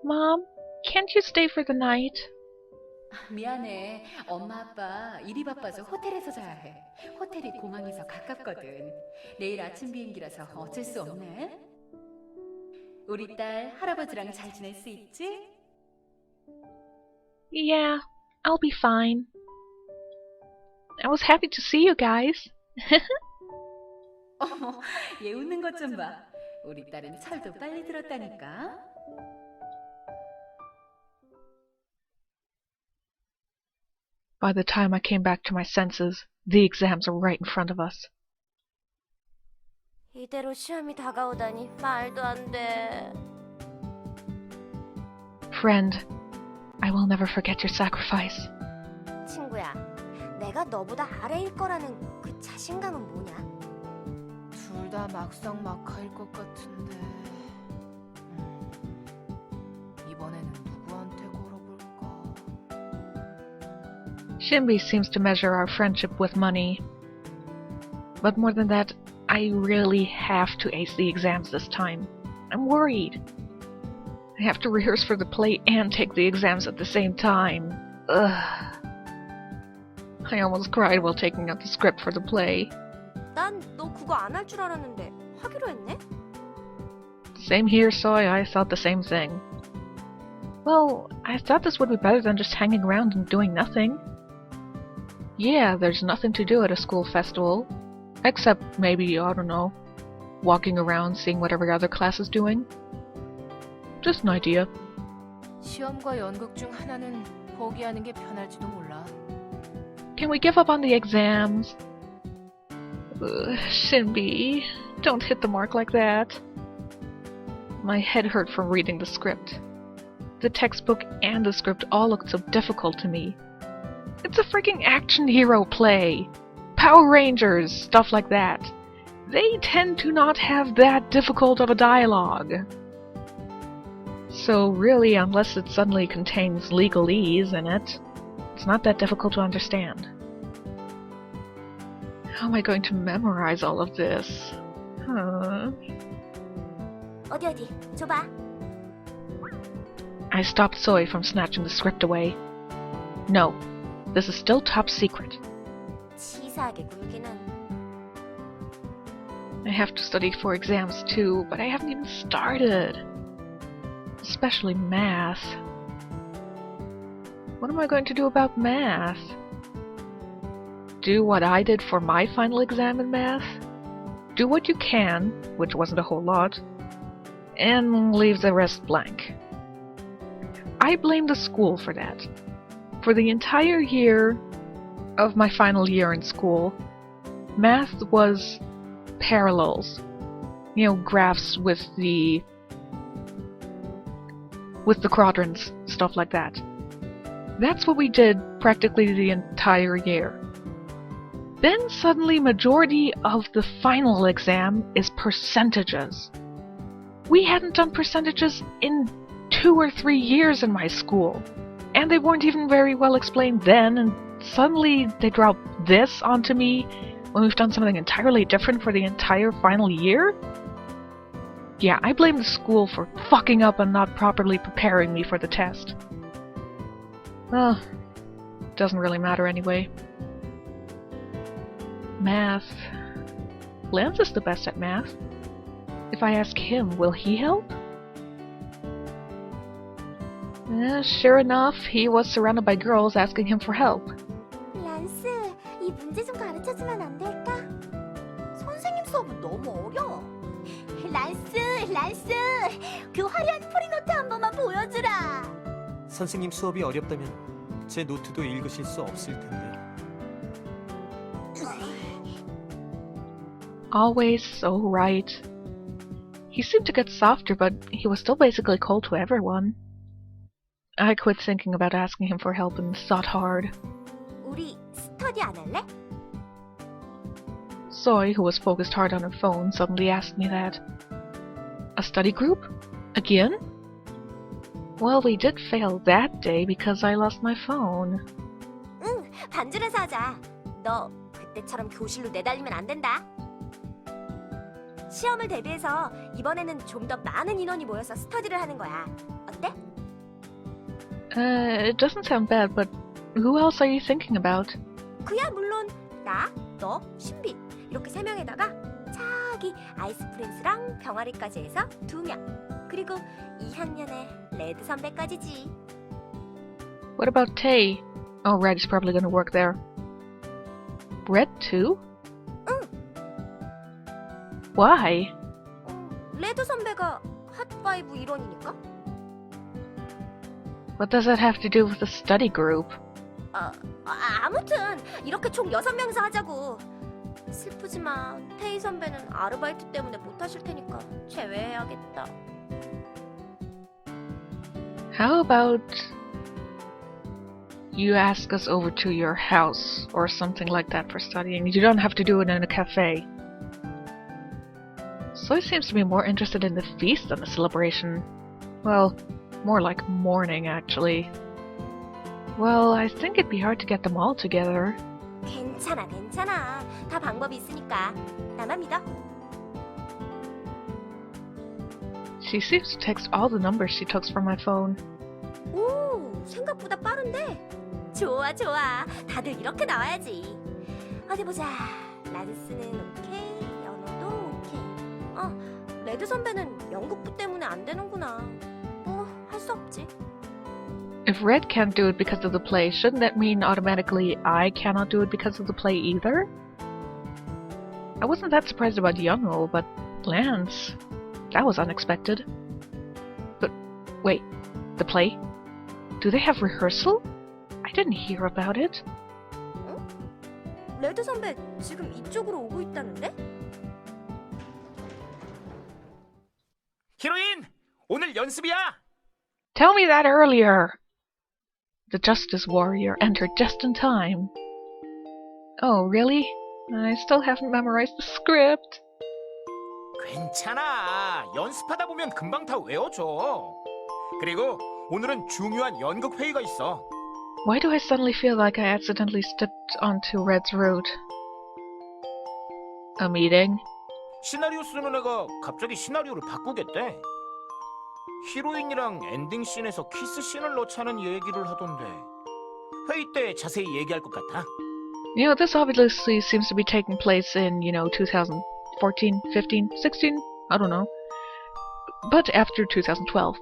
Mom, can't you stay for the night? 미안해. 엄마 아빠 일이 바빠서 호텔에서 자야 해. 호텔이 공항에서 가깝거든. 내일 아침 비행기라서 어쩔 수 없네. 우리 딸 할아버지랑 잘 지낼 수 있지? Yeah, I'll be fine. I was happy to see you guys. 어머, 얘 웃는 것 좀 봐. 우리 딸은 철도 빨리 들었다니까. By the time I came back to my senses, the exams were right in front of us. 이대로 시험이 다가오다니 말도 안 돼. Friend, I will never forget your sacrifice. 친구야, 내가 너보다 아래일 거라는 그 자신감은 뭐냐? 둘 다 막상 막하일 것 같은데. 이번에는 누구한테 걸어볼까? Shinbi seems to measure our friendship with money. But more than that, I really have to ace the exams this time. I'm worried. I have to rehearse for the play and take the exams at the same time. Ugh. I almost cried while taking out the script for the play. 난 너 그거 안 할 줄 알았는데 하기로 했네? Same here, Soy. I thought the same thing. Well, I thought this would be better than just hanging around and doing nothing. Yeah, there's nothing to do at a school festival. Except maybe, I don't know, walking around seeing what every other class is doing. Just an idea. 시험과 연극 중 하나는 포기하는 게 편할지도 몰라. Can we give up on the exams? Shinbi, don't hit the mark like that. My head hurt from reading the script. The textbook and the script all looked so difficult to me. It's a freaking action hero play! Power Rangers, stuff like that. They tend to not have that difficult of a dialogue. So really, unless it suddenly contains legalese in it, it's not that difficult to understand. How am I going to memorize all of this? Huh. 어디 줘봐. I stopped Soy from snatching the script away. No, this is still top secret. 치사하게 굴기는. I have to study for exams too, but I haven't even started. Especially math. What am I going to do about math? Do what I did for my final exam in math? Do what you can, which wasn't a whole lot, and leave the rest blank. I blame the school for that. For the entire year of my final year in school, math was parallels. You know, graphs with the quadrants, stuff like that. That's what we did practically the entire year. Then suddenly majority of the final exam is percentages. We hadn't done percentages in 2 or 3 years in my school, and they weren't even very well explained then, and suddenly they drop this onto me when we've done something entirely different for the entire final year? Yeah, I blame the school for fucking up and not properly preparing me for the test. Well, doesn't really matter anyway. Math. Lance is the best at math. If I ask him, will he help? Sure enough, he was surrounded by girls asking him for help. 란스, 이 문제 좀 가르쳐주면 안 될까? 선생님 수업은 너무 어려워. 란스, 그 화려한 프리노트 한 번만 보여주라. 선생님 수업이 어렵다면 제 노트도 읽으실 수 없을 텐데. Always so right. He seemed to get softer, but he was still basically cold to everyone. I quit thinking about asking him for help and thought hard. 우리 스터디 안 할래? Soy, who was focused hard on her phone, suddenly asked me that. A study group? Again? Well, we did fail that day because I lost my phone. 응, 반줄에서 하자. 너 그때처럼 교실로 내달리면 안 된다. 시험을 대비해서 이번에는 좀 더 많은 인원이 모여서 스터디를 하는 거야. 어때? It doesn't sound bad, but who else are you thinking about? 그야 물론 나, 너, 신빈 이렇게 3명에다가 저기 아이스 프린스랑 병아리까지 해서 2명. 그리고 2학년에 레드 선배까지지. What about Tay? Oh, Red is probably gonna work there. Red too? Why? 레드 선배가 핫5 일원이니까? What does that have to do with the study group? 아무튼 이렇게 총 6명이서 하자고. 슬프지만 테이 선배는 아르바이트 때문에 못 하실 테니까 제외해야겠다. How about you ask us over to your house or something like that for studying? You don't have to do it in a cafe. Soy seems to be more interested in the feast than the celebration. Well, more like mourning, actually. Well, I think it'd be hard to get them all together. 괜찮아. 다 방법이 있으니까 나만 믿어. She seems to text all the numbers she took from my phone. 오, 생각보다 빠른데? 좋아. 다들 이렇게 나와야지. 어디 보자. 란스는 오케이, 연어도 오케이. 레드 선배는 연극부 때문에 안 되는구나. 뭐, 할 수 없지. If Red can't do it because of the play, shouldn't that mean automatically I cannot do it because of the play either? I wasn't that surprised about Youngo, but Lance... That was unexpected. But wait, the play? Do they have rehearsal? I didn't hear about it. 레드 선배 지금 이쪽으로 오고 있다는데? 히로인! 오늘 연습이야! Tell me that earlier! The Justice Warrior entered just in time. Oh, really? I still haven't memorized the script. 괜찮아. 연습하다 보면 금방 다 외워져. 그리고 오늘은 중요한 연극 회의가 있어. Why do I suddenly feel like I accidentally stepped onto Red's route? A meeting? 시나리오 쓰는 애가 갑자기 시나리오를 바꾸겠대. 히로인이랑 엔딩 씬에서 키스 씬을 넣자는 얘기를 하던데. 회의 때 자세히 얘기할 것 같아. You know, this obviously seems to be taking place in, 2014, 15, 16? I don't know. But after 2012.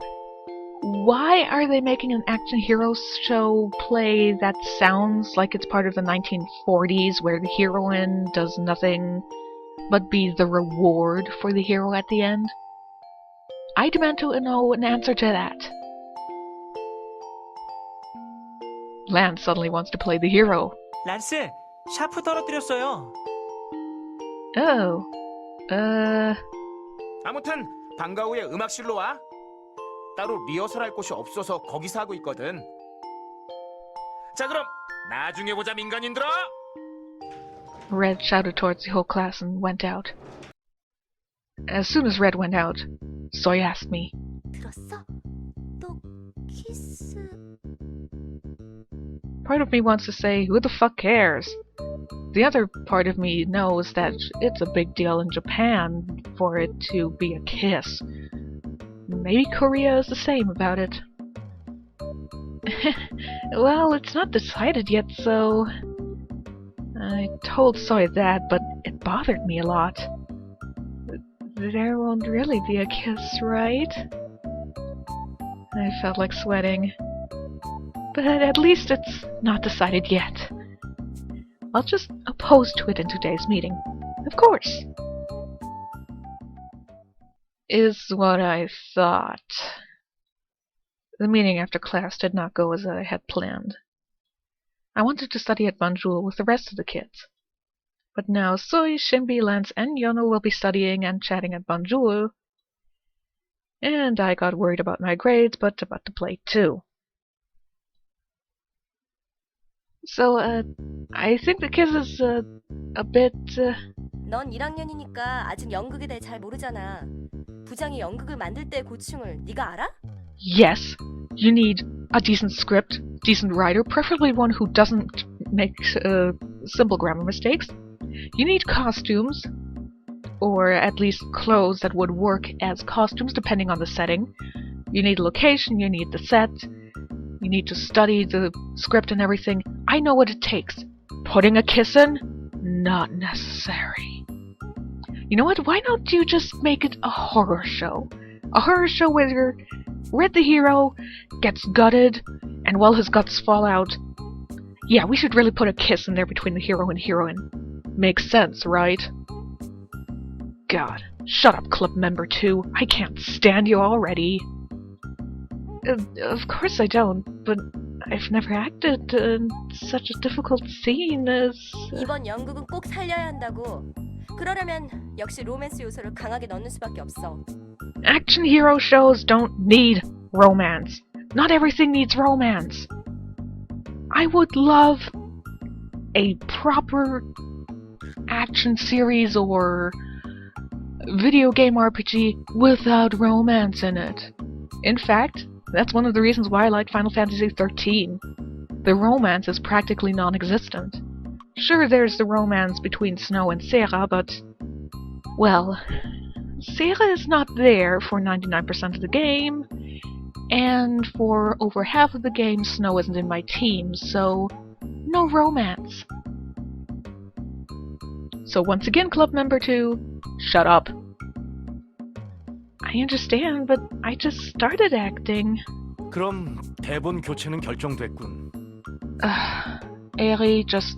Why are they making an action hero show play that sounds like it's part of the 1940s where the heroine does nothing but be the reward for the hero at the end? I demand to know an answer to that. Lance suddenly wants to play the hero. 란스, 샤프 떨어뜨렸어요. Oh. 아무튼 방과 후에 음악실로 와. 따로 리허설할 곳이 없어서 거기서 하고 있거든. 자, 그럼 나중에 보자, 민간인들아! Red shouted towards the whole class and went out. As soon as Red went out, Soy asked me, 들었어? 너 키스... Part of me wants to say, who the fuck cares? The other part of me knows that it's a big deal in Japan for it to be a kiss. Maybe Korea is the same about it. Well, it's not decided yet, so... I told Soy that, but it bothered me a lot. There won't really be a kiss, right? I felt like sweating. But at least it's not decided yet. I'll just oppose to it in today's meeting. Of course. Is what I thought. The meeting after class did not go as I had planned. I wanted to study at Banjul with the rest of the kids. But now Soy, Shimbi, Lance, and Yono will be studying and chatting at Banjul. And I got worried about my grades, but about the play too. So, I think the kiss is, a bit, 넌 1학년이니까 아직 연극에 대해 잘 모르잖아. 부장이 연극을 만들 때의 고충을 네가 알아? Yes, you need a decent script, decent writer, preferably one who doesn't make simple grammar mistakes. You need costumes. or at least clothes that would work as costumes depending on the setting. You need location, you need the set, you need to study the script and everything. I know what it takes. Putting a kiss in? Not necessary. You know what? Why don't you just make it a horror show? A horror show where Red the hero gets gutted, and while his guts fall out, yeah, we should really put a kiss in there between the hero and heroine. Makes sense, right? God, shut up, Club Member 2. I can't stand you already. Of course I don't, but I've never acted in such a difficult scene as... 이번 연극은 꼭 살려야 한다고. 그러려면 역시 로맨스 요소를 강하게 넣는 수밖에 없어. Action hero shows don't need romance. Not everything needs romance. I would love a proper action series or video game RPG without romance in it. In fact, that's one of the reasons why I like Final Fantasy XIII. The romance is practically non-existent. Sure, there's the romance between Snow and Sarah, but... well, Sarah is not there for 99% of the game, and for over half of the game, Snow isn't in my team, so no romance. So once again, Club Member 2, shut up. I understand, but I just started acting. 그럼 대본 교체는 결정됐군. Eri, just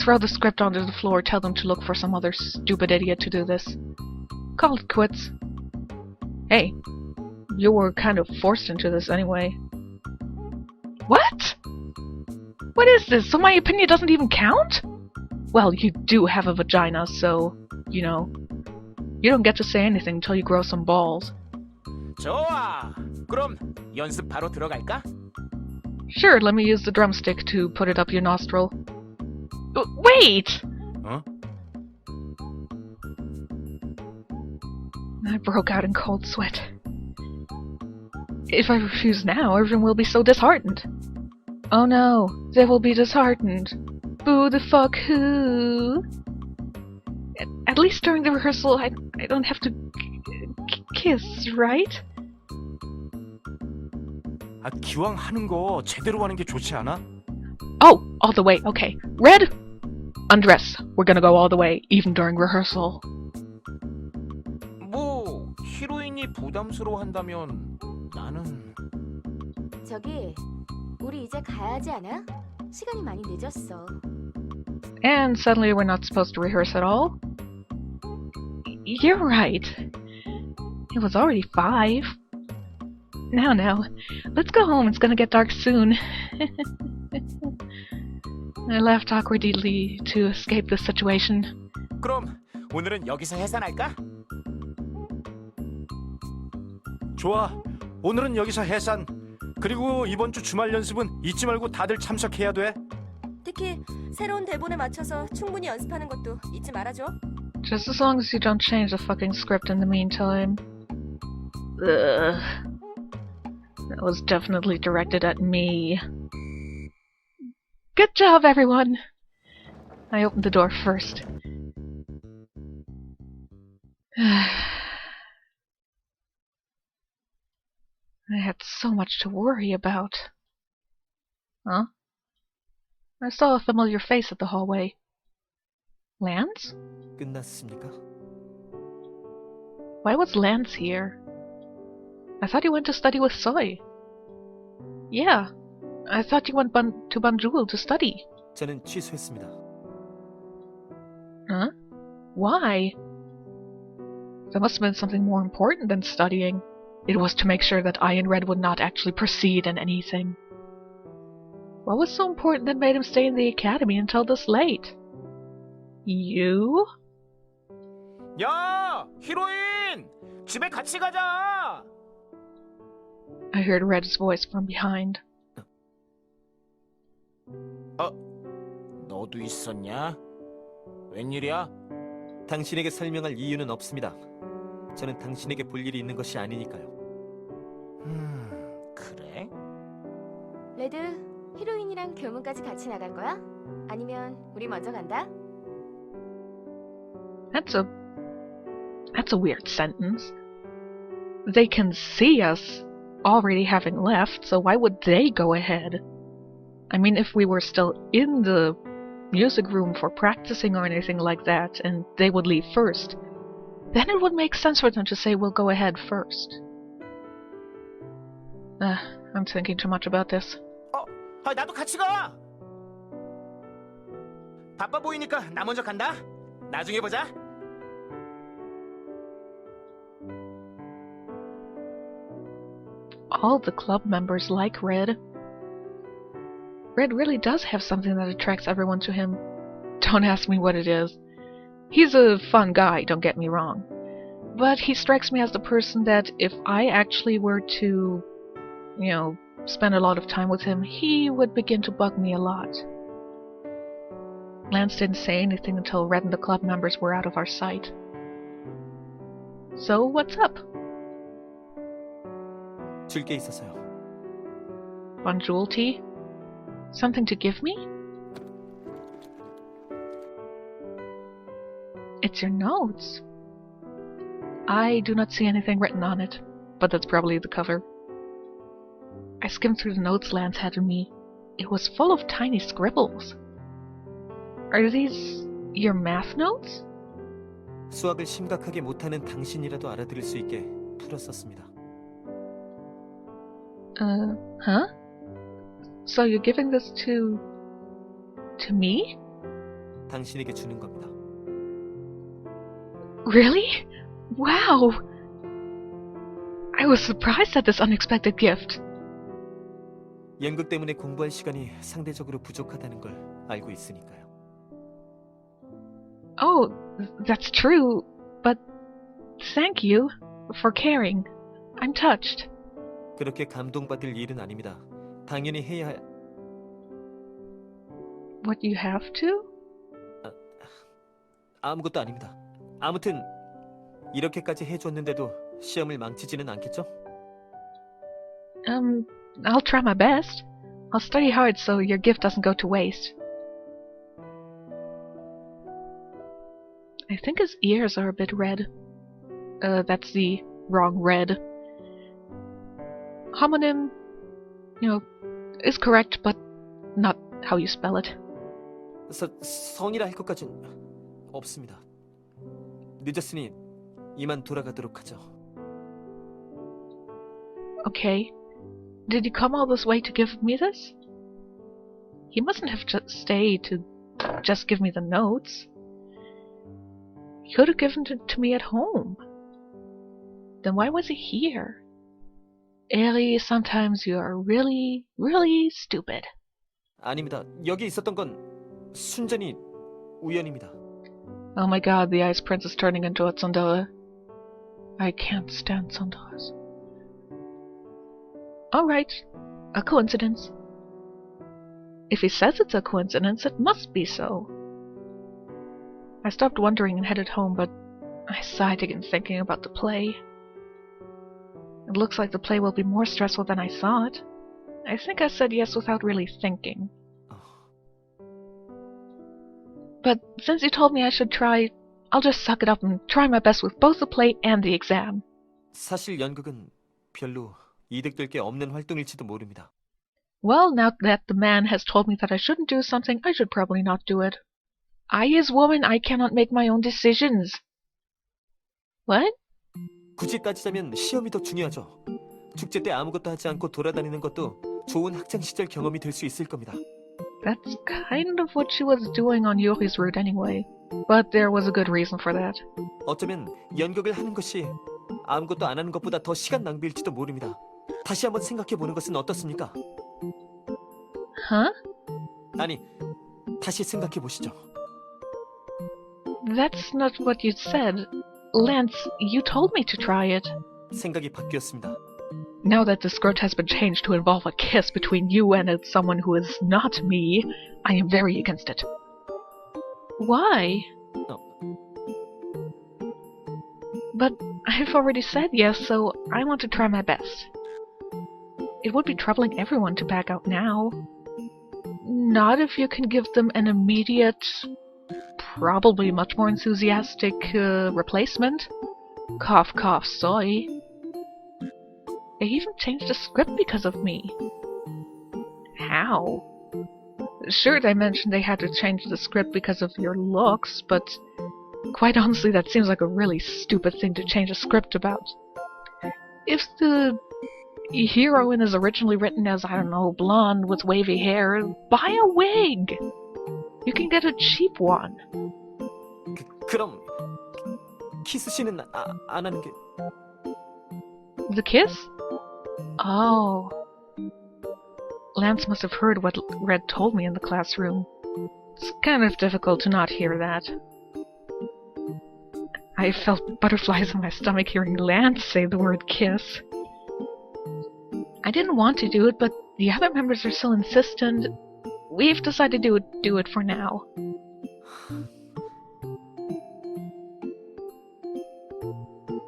throw the script onto the floor, tell them to look for some other stupid idiot to do this. Call it quits. Hey, you were kind of forced into this anyway. What? What is this? So my opinion doesn't even count? Well, you do have a vagina, so, you know, you don't get to say anything until you grow some balls. 좋아. 그럼 연습 바로 들어갈까? Sure, let me use the drumstick to put it up your nostril. Wait! Huh? I broke out in cold sweat. If I refuse now, everyone will be so disheartened. Oh no, they will be disheartened. Boo the fuck who? At least during the rehearsal, I don't have to kiss, right? 아, 기왕 하는 거 제대로 하는 게 좋지 않아? Oh, all the way, okay. Red, undress. We're gonna go all the way, even during rehearsal. 뭐 히로인이 부담스러워한다면 나는... 저기, 우리 이제 가야지 않아? 시간이 많이 늦었어. And suddenly we're not supposed to rehearse at all? You're right. It was already 5. Now, let's go home. It's gonna get dark soon. I laughed awkwardly to escape this situation. 그럼 오늘은 여기서 해산할까? 좋아. 오늘은 여기서 해산. 그리고 이번 주 주말 연습은 잊지 말고 다들 참석해야 돼. 특히 새로운 대본에 맞춰서 충분히 연습하는 것도 잊지 말아줘. Just as long as you don't change the fucking script in the meantime. Ugh. That was definitely directed at me. Good job, everyone! I opened the door first. I had so much to worry about. Huh? I saw a familiar face at the hallway. Lance? 끝났습니까? Why was Lance here? I thought he went to study with Soy. Yeah, I thought you went to Banjul to study. 저는 취소했습니다. Huh? Why? There must have been something more important than studying. It was to make sure that I and Red would not actually proceed in anything. What was so important that made him stay in the academy until this late? You? 야! 히로인! 집에 같이 가자! I heard Red's voice from behind. 너도 있었냐? 웬일이야? 당신에게 설명할 이유는 없습니다. 저는 당신에게 볼 일이 있는 것이 아니니까요. 그래? 레드, 히로인이랑 교문까지 같이 나갈 거야? 아니면 우리 먼저 간다? That's a That's a weird sentence. They can see us already having left, so why would they go ahead? I mean, if we were still in the music room for practicing or anything like that, and they would leave first, then it would make sense for them to say, we'll go ahead first. I'm thinking too much about this. 나도 같이 가. 바빠 보이니까 나 먼저 간다. 나중에 보자. All the club members like Red. Red really does have something that attracts everyone to him. Don't ask me what it is. He's a fun guy, don't get me wrong. But he strikes me as the person that if I actually were to, spend a lot of time with him, he would begin to bug me a lot. Lance didn't say anything until Red and the club members were out of our sight. So, what's up? 줄 게 있어서요. Bonjour tea? Something to give me? It's your notes. I do not see anything written on it, but that's probably the cover. I skimmed through the notes Lance had in me. It was full of tiny scribbles. Are these your math notes? 수학을 심각하게 못하는 당신이라도 알아들을 수 있게 풀었었습니다. Huh? So you're giving this to me? 당신에게 주는 겁니다. Really? Wow! I was surprised at this unexpected gift. 연극 때문에 공부할 시간이 상대적으로 부족하다는 걸 알고 있으니까요. Oh, that's true, but thank you for caring. I'm touched. 그렇게 감동받을 일은 아닙니다. 당연히 해야 할... What you have to? 아무것도 아닙니다. 아무튼 이렇게까지 해줬는데도 시험을 망치지는 않겠죠? I'll try my best. I'll study hard so your gift doesn't go to waste. I think his ears are a bit red. That's the wrong red. Homonym, is correct, but not how you spell it. 성이라 할 것까진 없습니다. 늦었으니 이만 돌아가도록 하죠. Okay. Did you come all this way to give me this? He mustn't have just stayed to just give me the notes. He could have given it to me at home. Then why was he here? Ellie, sometimes you are really, really stupid. 아닙니다. 여기 있었던 건 순전히 우연입니다. Oh my god, the Ice Prince is turning into a tsundere. I can't stand tsunderes. Alright, a coincidence. If he says it's a coincidence, it must be so. I stopped wondering and headed home, but I sighed again thinking about the play. It looks like the play will be more stressful than I thought. I think I said yes without really thinking. But since you told me I should try, I'll just suck it up and try my best with both the play and the exam. 사실 연극은 별로 이득될 게 없는 활동일지도 모릅니다. Well, now that the man has told me that I shouldn't do something, I should probably not do it. I, as woman, I cannot make my own decisions. What? 굳이 따지자면 시험이 더 중요하죠. 축제 때 아무것도 하지 않고 돌아다니는 것도 좋은 학창 시절 경험이 될 수 있을 겁니다. That's kind of what she was doing on Yuri's route anyway. But there was a good reason for that. 어쩌면 연극을 하는 것이 아무것도 안 하는 것보다 더 시간 낭비일지도 모릅니다. 다시 한번 생각해보는 것은 어떻습니까? Huh? 아니, 다시 생각해보시죠. That's not what you said. Lance, you told me to try it. 생각이 바뀌었습니다. Now that the script has been changed to involve a kiss between you and someone who is not me, I am very against it. Why? But I've already said yes, so I want to try my best. It would be troubling everyone to back out now. Not if you can give them an immediate, probably much more enthusiastic replacement. Cough, cough, soy. They even changed the script because of me. How? Sure, they mentioned they had to change the script because of your looks, but quite honestly, that seems like a really stupid thing to change a script about. If the heroine is originally written as, I don't know, blonde with wavy hair, buy a wig! You can get a cheap one. 그럼 키스 씬은 안 하는 게 The kiss? Oh. Lance must have heard what Red told me in the classroom. It's kind of difficult to not hear that. I felt butterflies in my stomach hearing Lance say the word kiss. I didn't want to do it, but the other members are so insistent. We've decided to do it for now.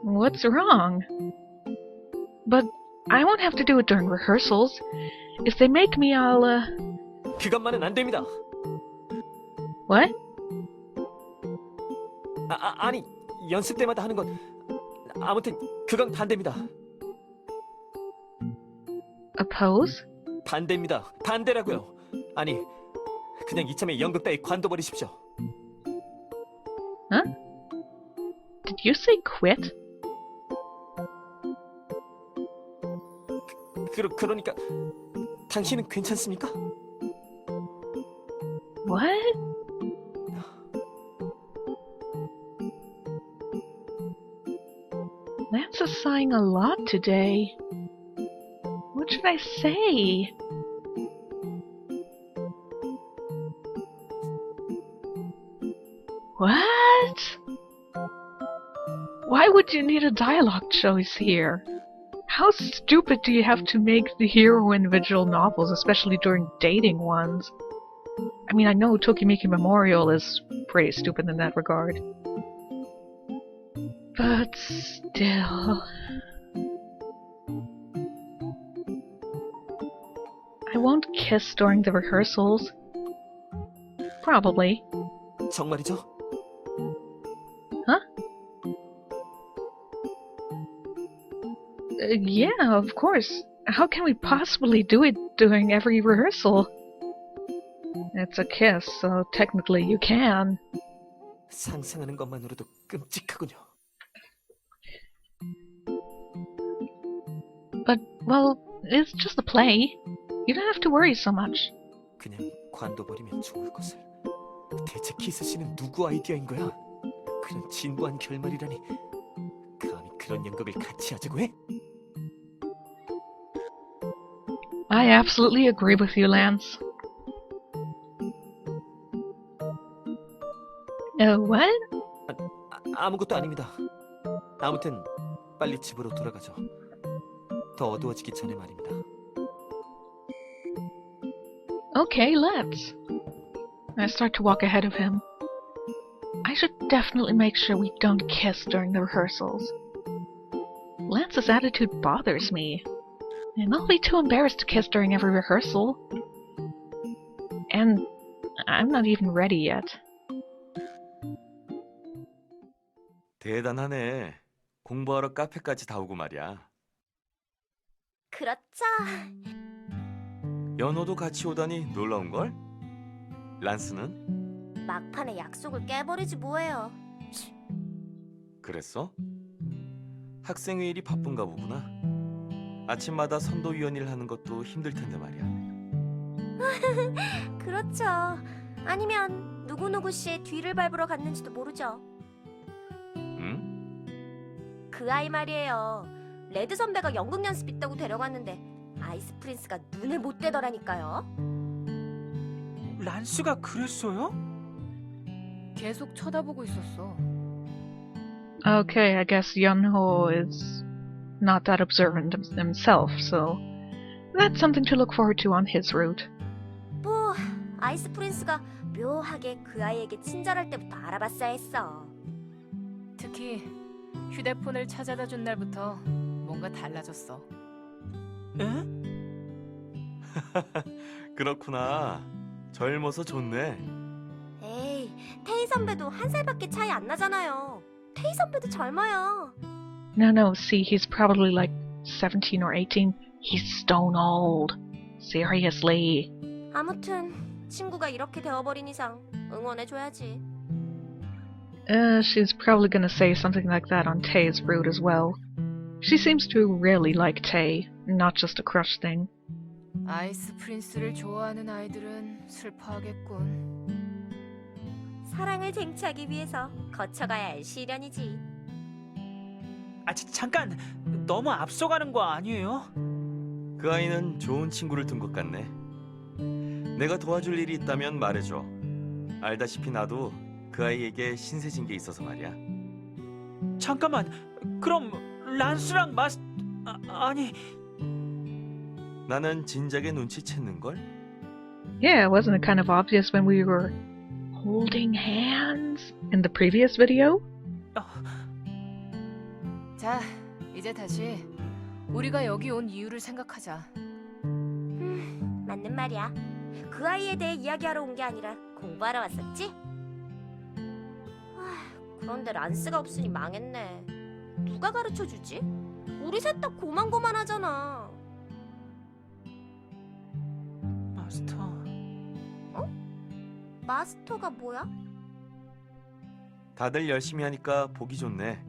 What's wrong? But I won't have to do it during rehearsals. If they make me, I'll, 그것만은 안 됩니다. What? 아니 연습 때마다 하는 건 아무튼 그건 반대입니다. Oppose? 반대입니다. 반대라고요. 아니 그냥 이참에 연극 따위 관둬버리십시오. Huh? Did you say quit? 그러니까 당신은 괜찮습니까? What? Lance is sighing a lot today. What should I say? What? Why would you need a dialogue choice here? How stupid do you have to make the heroine visual novels, especially during dating ones? I mean, I know Tokimeki Memorial is pretty stupid in that regard. But still... I won't kiss during the rehearsals. Probably. 정말이죠? Huh? Yeah, of course. How can we possibly do it during every rehearsal? It's a kiss, so technically you can. 상상하는 것만으로도 끔찍하군요. But, well, it's just a play. You don't have to worry so much. 그냥 관둬버리면 좋을 것을. 대체 키스 씬은 누구 아이디어인 거야? 그런 진부한 결말이라니. 감히 그런 연극을 같이 하자고 해? I absolutely agree with you, Lance. What? 아무것도 아닙니다. 아무튼 빨리 집으로 돌아가죠. 더 어두워지기 전에 말입니다. Okay, let's. I start to walk ahead of him. I should definitely make sure we don't kiss during the rehearsals. Lance's attitude bothers me. And I'll be too embarrassed to kiss during every rehearsal. And I'm not even ready yet. 대단하네. 공부하러 카페까지 다 오고 말이야. 그렇죠. 연호도 같이 오다니 놀라운걸? 란스는? 막판에 약속을 깨버리지 뭐예요. 그랬어? 학생회 일이 바쁜가 보구나. 아침마다 선도위원 일 하는 것도 힘들 텐데 말이야. 그렇죠. 아니면 누구누구 씨의 뒤를 밟으러 갔는지도 모르죠. 응? 그 아이 말이에요. 레드 선배가 연극 연습 있다고 데려갔는데 아이스 프린스가 눈에 못 떼더라니까요. 란스가 그랬어요? 계속 쳐다보고 있었어. Okay, I guess Yunho is not that observant himself, so that's something to look forward to on his route. 뭐 아이스 프린스가 묘하게 그 아이에게 친절할 때부터 알아봤어야 했어. 특히 휴대폰을 찾아다 준 날부터 뭔가 달라졌어. 에? 그렇구나. 젊어서 좋네. 에이, 테이 선배도 한 살밖에 차이 안 나잖아요. 테이 선배도 젊어요. No, see, he's probably like 17 or 18. He's stone old. Seriously. 아무튼 친구가 이렇게 되어버린 이상 응원해줘야지. She's probably gonna say something like that on Tae's route as well. She seems to really like Tae, not just a crush thing. 아이스 프린스를 좋아하는 아이들은 슬퍼하겠군. 사랑을 쟁취하기 위해서 거쳐가야 할 시련이지. 잠깐 너무 앞서가는 거 아니에요? 그 아이는 좋은 친구를 둔 것 같네. 내가 도와줄 일이 있다면 말해줘. 알다시피 나도 그 아이에게 신세진 게 있어서 말이야. 잠깐만, 그럼 란스랑 아니... 나는 진작에 눈치챘는걸? Yeah, wasn't it kind of obvious when we were holding hands in the previous video? 자, 이제 다시 우리가 여기 온 이유를 생각하자. 맞는 말이야. 그 아이에 대해 이야기하러 온 게 아니라 공부하러 왔었지? 그런데 란스가 없으니 망했네. 누가 가르쳐주지? 우리 셋 다 고만고만하잖아. 마스터... 마스터가 뭐야? 다들 열심히 하니까 보기 좋네.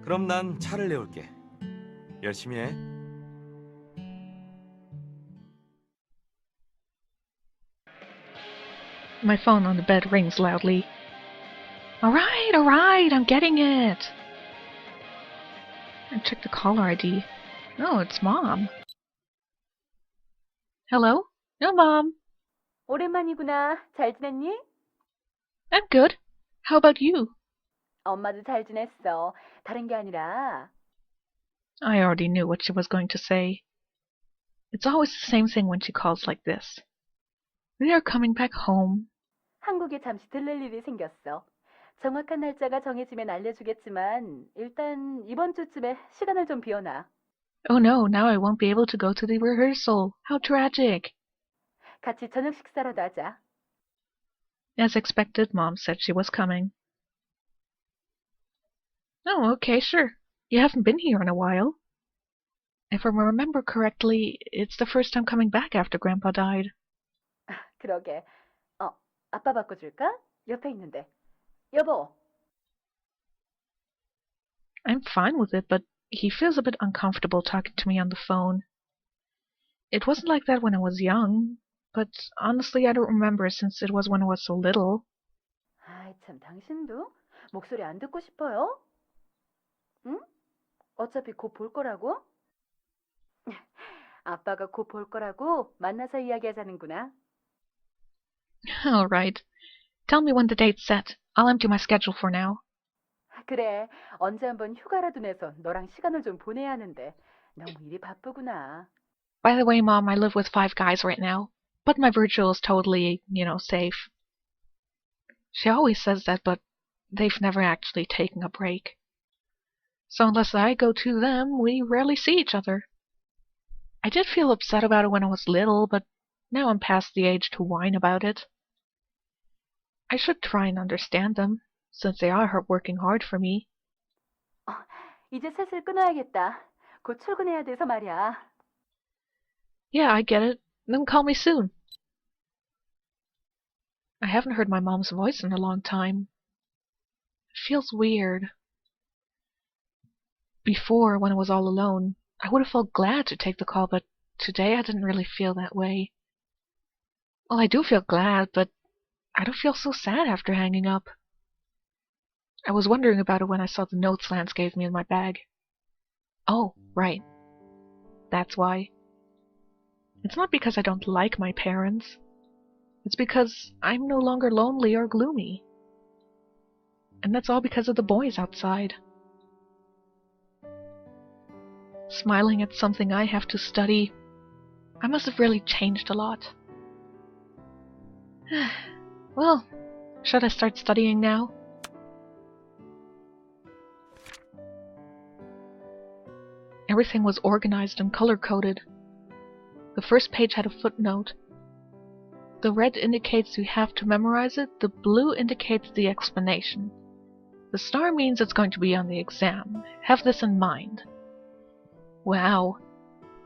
그럼 난 차를 내올게. 열심히 해. My phone on the bed rings loudly. Alright, I'm getting it! I check the caller ID. Oh, it's Mom. Hello? No, Mom. 오랜만이구나. 잘 지냈니? I'm good. How about you? 엄마도 잘 지냈어. 다른 게 아니라 I already knew what she was going to say. It's always the same thing when she calls like this. We are coming back home. 한국에 잠시 들를 일이 생겼어. 정확한 날짜가 정해지면 알려주겠지만 일단 이번 주쯤에 시간을 좀 비워놔. Oh no, now I won't be able to go to the rehearsal. How tragic. 같이 저녁 식사라도 하자. As expected, Mom said she was coming. Oh, okay, sure. You haven't been here in a while. If I remember correctly, it's the first time coming back after Grandpa died. 그러게. 아빠 바꿔줄까? 옆에 있는데. 여보. I'm fine with it, but he feels a bit uncomfortable talking to me on the phone. It wasn't like that when I was young, but honestly I don't remember since it was when I was so little. 아이 참 당신도 목소리 안 듣고 싶어요? 응? 어차피 곧 볼 거라고? 아빠가 곧 볼 거라고 만나서 이야기하자는구나. All right. Tell me when the date's set. I'll empty my schedule for now. 그래, 언제 한번 휴가라도 내서 너랑 시간을 좀 보내야 하는데 너무 일이 바쁘구나. By the way, Mom, I live with 5 guys right now, but my virtual is totally, safe. She always says that, but they've never actually taken a break. So unless I go to them, we rarely see each other. I did feel upset about it when I was little, but now I'm past the age to whine about it. I should try and understand them, since they are working hard for me. 이제 슬슬 끊어야겠다. 곧 출근해야 돼서 말이야. Yeah, I get it. Then call me soon. I haven't heard my mom's voice in a long time. It feels weird. Before, when I was all alone, I would have felt glad to take the call, but today I didn't really feel that way. Well, I do feel glad, but I don't feel so sad after hanging up. I was wondering about it when I saw the notes Lance gave me in my bag. Oh, right. That's why. It's not because I don't like my parents. It's because I'm no longer lonely or gloomy. And that's all because of the boys outside. Smiling at something I have to study, I must have really changed a lot. Well, should I start studying now? Everything was organized and color-coded. The first page had a footnote. The red indicates you have to memorize it, the blue indicates the explanation. The star means it's going to be on the exam. Have this in mind. Wow.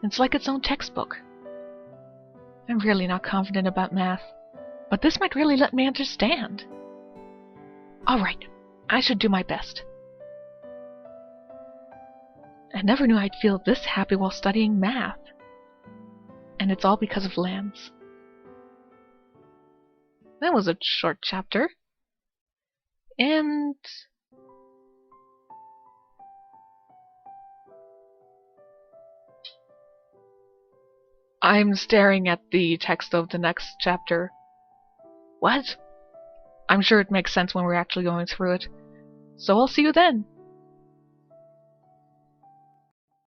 It's like its own textbook. I'm really not confident about math, but this might really let me understand. Alright, I should do my best. I never knew I'd feel this happy while studying math. And it's all because of Lance. That was a short chapter. And I'm staring at the text of the next chapter. What? I'm sure it makes sense when we're actually going through it. So I'll see you then.